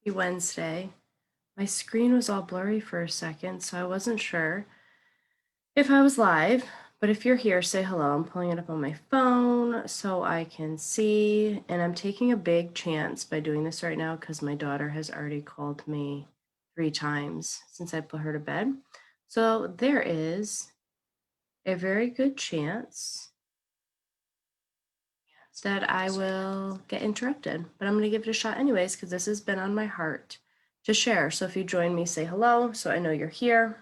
Happy Wednesday. My screen was all blurry for a second, so I wasn't sure if I was live. But if you're here, say hello. I'm pulling it up on my phone so I can see. And I'm taking a big chance by doing this right now because my daughter has already called me 3 times since I put her to bed. So there is a very good chance that I will get interrupted. But I'm going to give it a shot anyways because this has been on my heart to share. So if you join me, say hello so I know you're here.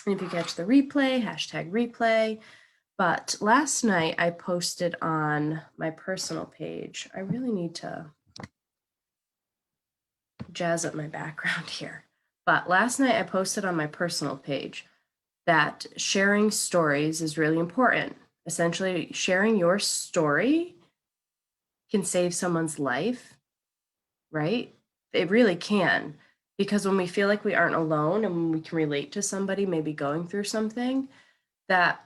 And if you catch the replay, hashtag replay. But last night I posted on my personal page. I really need to jazz up my background here. But last night I posted on my personal page that sharing stories is really important. Essentially, sharing your story can save someone's life, right? It really can. Because when we feel like we aren't alone and when we can relate to somebody maybe going through something, that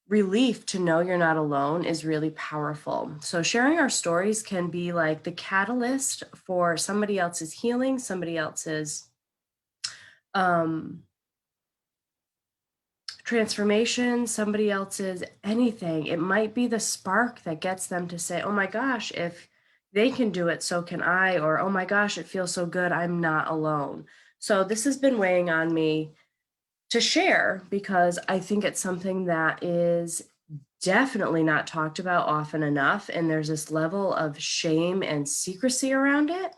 relief to know you're not alone is really powerful. So sharing our stories can be like the catalyst for somebody else's healing, somebody else's um transformation, somebody else's anything. It might be the spark that gets them to say, "Oh my gosh, if they can do it, so can I," or "Oh my gosh, it feels so good. I'm not alone." So this has been weighing on me to share because I think it's something that is definitely not talked about often enough. And there's this level of shame and secrecy around it.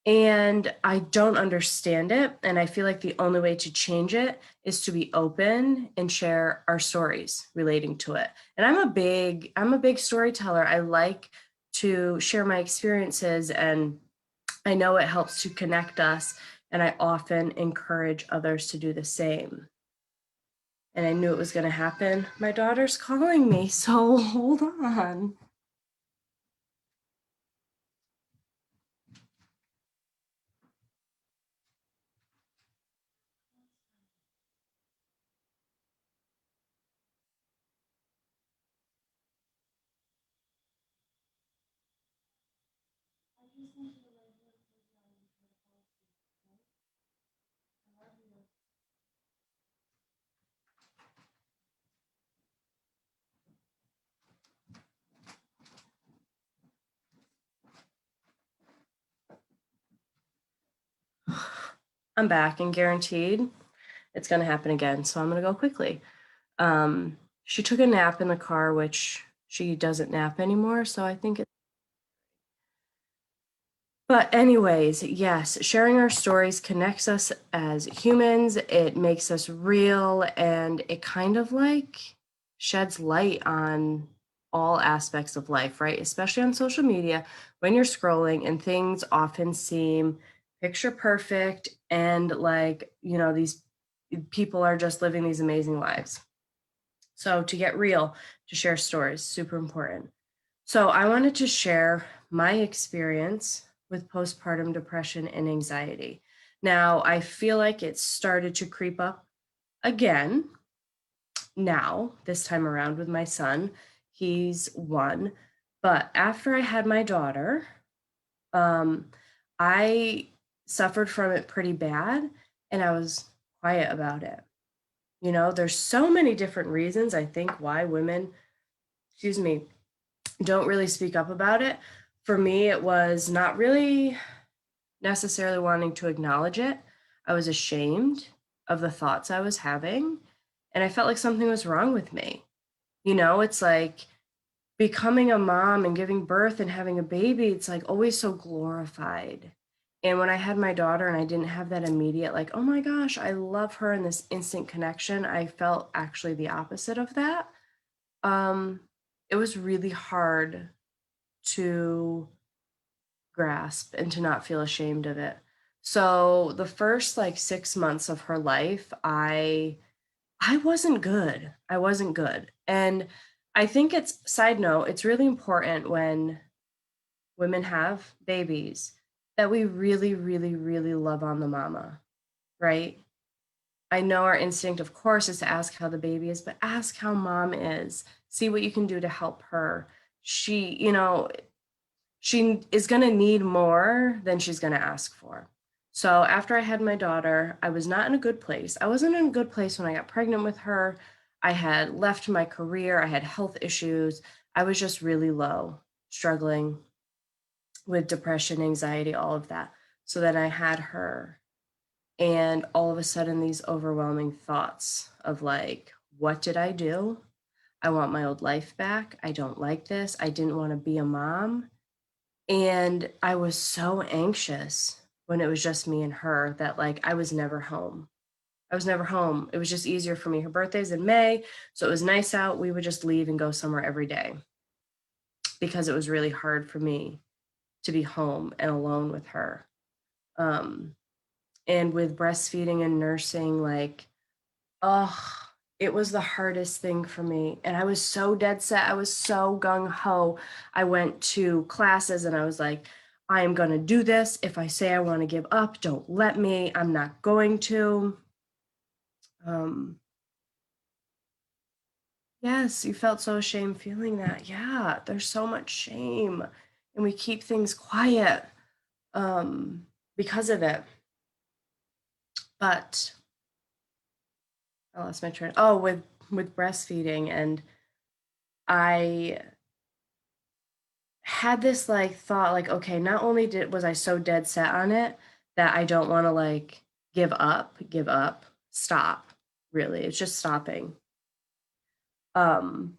And I don't understand it. And I feel like the only way to change it is to be open and share our stories relating to it. And I'm a big storyteller. I like to share my experiences, and I know it helps to connect us. And I often encourage others to do the same. And I knew it was going to happen. My daughter's calling me, so hold on. I'm back and guaranteed it's going to happen again. So I'm going to go quickly. She took a nap in the car, which she doesn't nap anymore. So I think but anyways, yes, sharing our stories connects us as humans. It makes us real, and it kind of like sheds light on all aspects of life, right? Especially on social media when you're scrolling and things often seem picture perfect and like, these people are just living these amazing lives. So to get real, to share stories, super important. So I wanted to share my experience with postpartum depression and anxiety. Now, I feel like it started to creep up again now, this time around with my son. He's 1. But after I had my daughter, um, I suffered from it pretty bad, and I was quiet about it. There's so many different reasons I think why women, excuse me, don't really speak up about it. For me, it was not really necessarily wanting to acknowledge it. I was ashamed of the thoughts I was having, and I felt like something was wrong with me. It's like becoming a mom and giving birth and having a baby, it's like always so glorified. And when I had my daughter and I didn't have that immediate, like, oh my gosh, I love her and this instant connection, I felt actually the opposite of that. Um, it was really hard to grasp and to not feel ashamed of it. So the first like 6 months of her life, I wasn't good. I wasn't good. And I think it's side note, it's really important when women have babies that we really, really, really love on the mama, right? I know our instinct, of course, is to ask how the baby is, but ask how mom is. See what you can do to help her. She, she is going to need more than she's going to ask for. So after I had my daughter, I was not in a good place. I wasn't in a good place when I got pregnant with her. I had left my career, I had health issues. I was just really low, struggling with depression, anxiety, all of that. So then I had her, and all of a sudden, these overwhelming thoughts of like, what did I do? I want my old life back. I don't like this. I didn't want to be a mom. And I was so anxious when it was just me and her that like I was never home. I was never home. It was just easier for me. Her birthday's in May, so it was nice out. We would just leave and go somewhere every day because it was really hard for me to be home and alone with her. Um, and with breastfeeding and nursing, like, oh, it was the hardest thing for me. And I was so dead set. I was so gung ho. I went to classes and I was like, I am going to do this. If I say I want to give up, don't let me. I'm not going to. Um, yes, you felt so ashamed feeling that. Yeah, there's so much shame. And we keep things quiet because of it. But I lost my train. Oh, with breastfeeding, and I had this like thought like, okay, not only did was I so dead set on it that I don't want to like give up, stop. Really, it's just stopping. Um,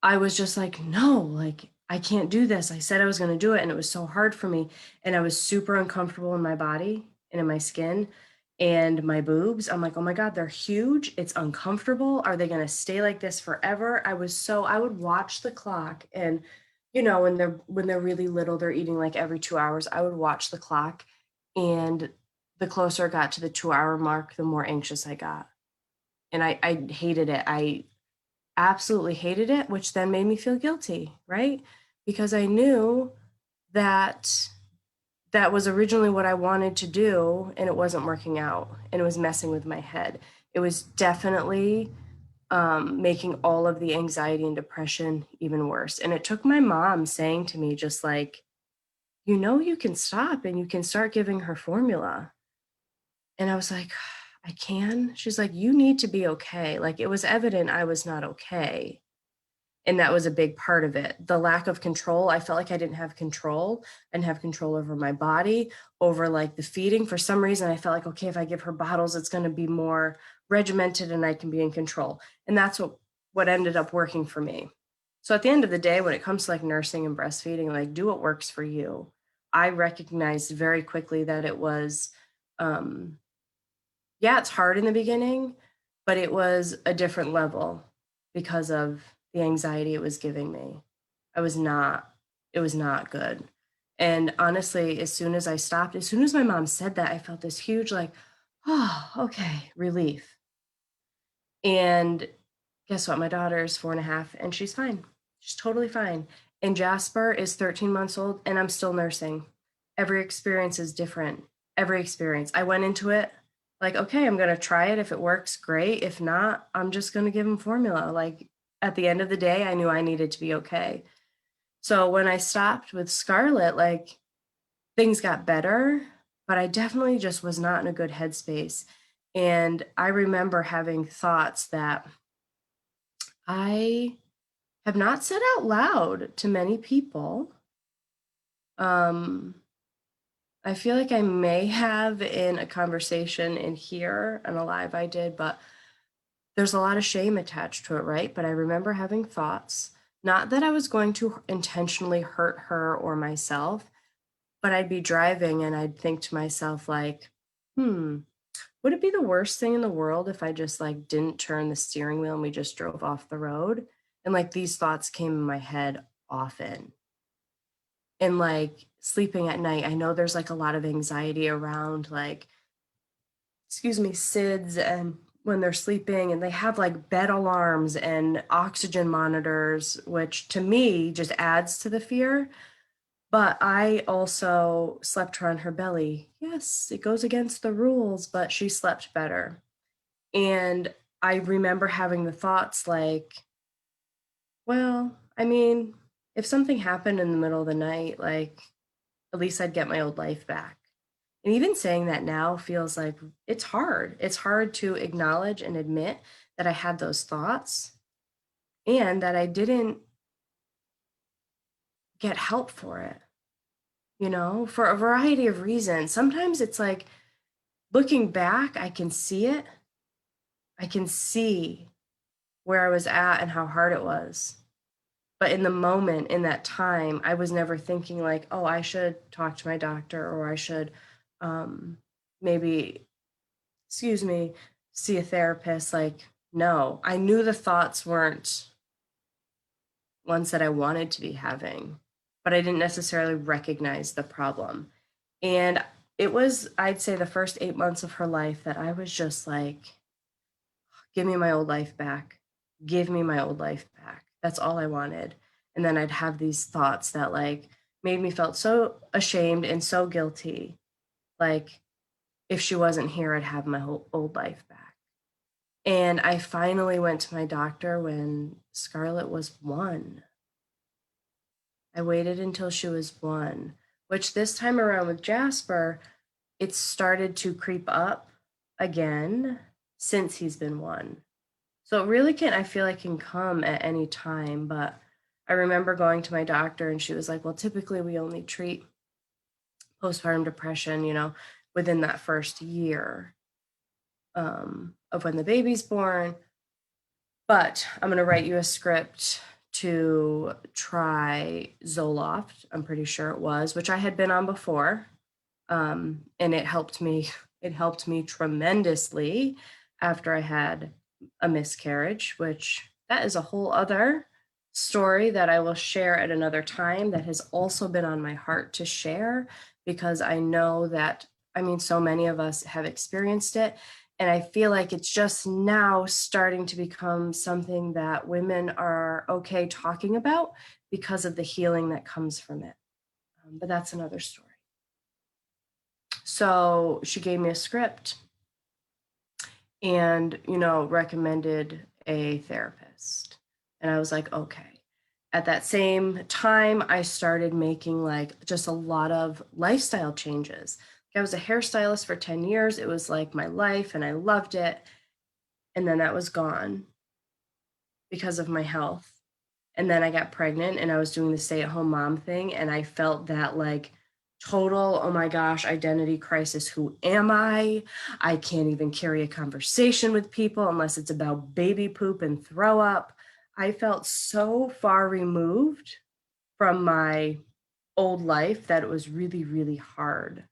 I was just like, no, like I can't do this. I said I was going to do it, and it was so hard for me, and I was super uncomfortable in my body and in my skin and my boobs. I'm like, oh my God, they're huge. It's uncomfortable. Are they going to stay like this forever? I would watch the clock, and when they're really little, they're eating like every 2 hours. I would watch the clock, and the closer it got to the 2 hour mark, the more anxious I got. And I hated it. I absolutely hated it, which then made me feel guilty, right? Because I knew that that was originally what I wanted to do, and it wasn't working out, and it was messing with my head. It was definitely making all of the anxiety and depression even worse. And it took my mom saying to me, just like, you can stop and you can start giving her formula. And I was like, I can. She's like, you need to be okay. Like, it was evident I was not okay. And that was a big part of it. The lack of control, I felt like I didn't have control and have control over my body, over like the feeding. For some reason, I felt like, okay, if I give her bottles, it's going to be more regimented and I can be in control. And that's what ended up working for me. So at the end of the day, when it comes to like nursing and breastfeeding, like do what works for you. I recognized very quickly that it was, yeah, it's hard in the beginning, but it was a different level because of the anxiety it was giving me. I was not, it was not good. And honestly, as soon as I stopped, as soon as my mom said that, I felt this huge, like, oh, okay, relief. And guess what? My daughter is 4.5 and she's fine. She's totally fine. And Jasper is 13 months old and I'm still nursing. Every experience is different. Every experience. I went into it like, okay, I'm going to try it. If it works, great. If not, I'm just going to give him formula. Like at the end of the day, I knew I needed to be okay. So when I stopped with Scarlett, like things got better, but I definitely just was not in a good headspace. And I remember having thoughts that I have not said out loud to many people. Um, I feel like I may have in a conversation in here and a live I did, but there's a lot of shame attached to it, right? But I remember having thoughts, not that I was going to intentionally hurt her or myself, but I'd be driving and I'd think to myself, like, would it be the worst thing in the world if I just like didn't turn the steering wheel and we just drove off the road? And like these thoughts came in my head often. And like sleeping at night, I know there's like a lot of anxiety around like, excuse me, SIDS and when they're sleeping, and they have like bed alarms and oxygen monitors, which to me just adds to the fear. But I also slept her on her belly. Yes, it goes against the rules, but she slept better. And I remember having the thoughts like, well, I mean, if something happened in the middle of the night, like, at least I'd get my old life back. And even saying that now feels like it's hard. It's hard to acknowledge and admit that I had those thoughts and that I didn't get help for it, for a variety of reasons. Sometimes it's like looking back, I can see it. I can see where I was at and how hard it was. But in the moment, in that time, I was never thinking like, "Oh, I should talk to my doctor," or I should, um, maybe, excuse me, see a therapist. Like, no, I knew the thoughts weren't ones that I wanted to be having, but I didn't necessarily recognize the problem. And it was, I'd say, the first 8 months of her life that I was just like, give me my old life back. Give me my old life back. That's all I wanted. And then I'd have these thoughts that like made me felt so ashamed and so guilty. Like if she wasn't here, I'd have my whole old life back. And I finally went to my doctor when Scarlett was 1. I waited until she was 1, which this time around with Jasper, it started to creep up again since he's been 1. So it really can, I feel like, can come at any time. But I remember going to my doctor and she was like, well, typically we only treat postpartum depression, within that first year of when the baby's born. But I'm going to write you a script to try Zoloft. I'm pretty sure it was, which I had been on before. And it helped me. It helped me tremendously after I had a miscarriage, which that is a whole other story that I will share at another time that has also been on my heart to share because I know that, I mean, so many of us have experienced it. And I feel like it's just now starting to become something that women are okay talking about because of the healing that comes from it. But that's another story. So she gave me a script and, recommended a therapist. And I was like, okay. At that same time, I started making like just a lot of lifestyle changes. I was a hairstylist for 10 years. It was like my life and I loved it. And then that was gone because of my health. And then I got pregnant and I was doing the stay-at-home mom thing. And I felt that like total, oh my gosh, identity crisis. Who am I? I can't even carry a conversation with people unless it's about baby poop and throw up. I felt so far removed from my old life that it was really, really hard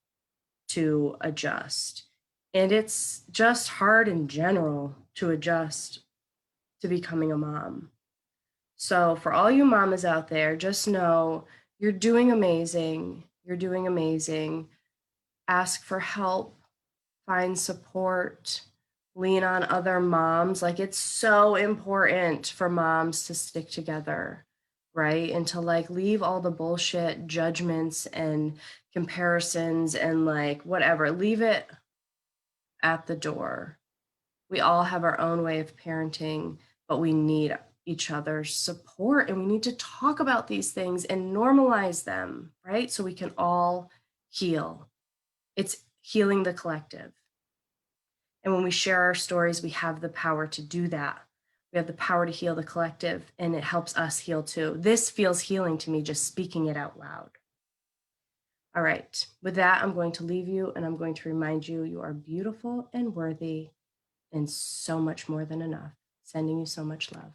to adjust. And it's just hard in general to adjust to becoming a mom. So, for all you mamas out there, just know you're doing amazing. You're doing amazing. Ask for help, find support, lean on other moms. Like, it's so important for moms to stick together, right? And to like leave all the bullshit judgments and comparisons and like whatever, leave it at the door. We all have our own way of parenting, but we need each other's support and we need to talk about these things and normalize them, right? So we can all heal. It's healing the collective. And when we share our stories, we have the power to do that. We have the power to heal the collective, and it helps us heal too. This feels healing to me just speaking it out loud. All right. With that, I'm going to leave you and I'm going to remind you you are beautiful and worthy and so much more than enough. Sending you so much love.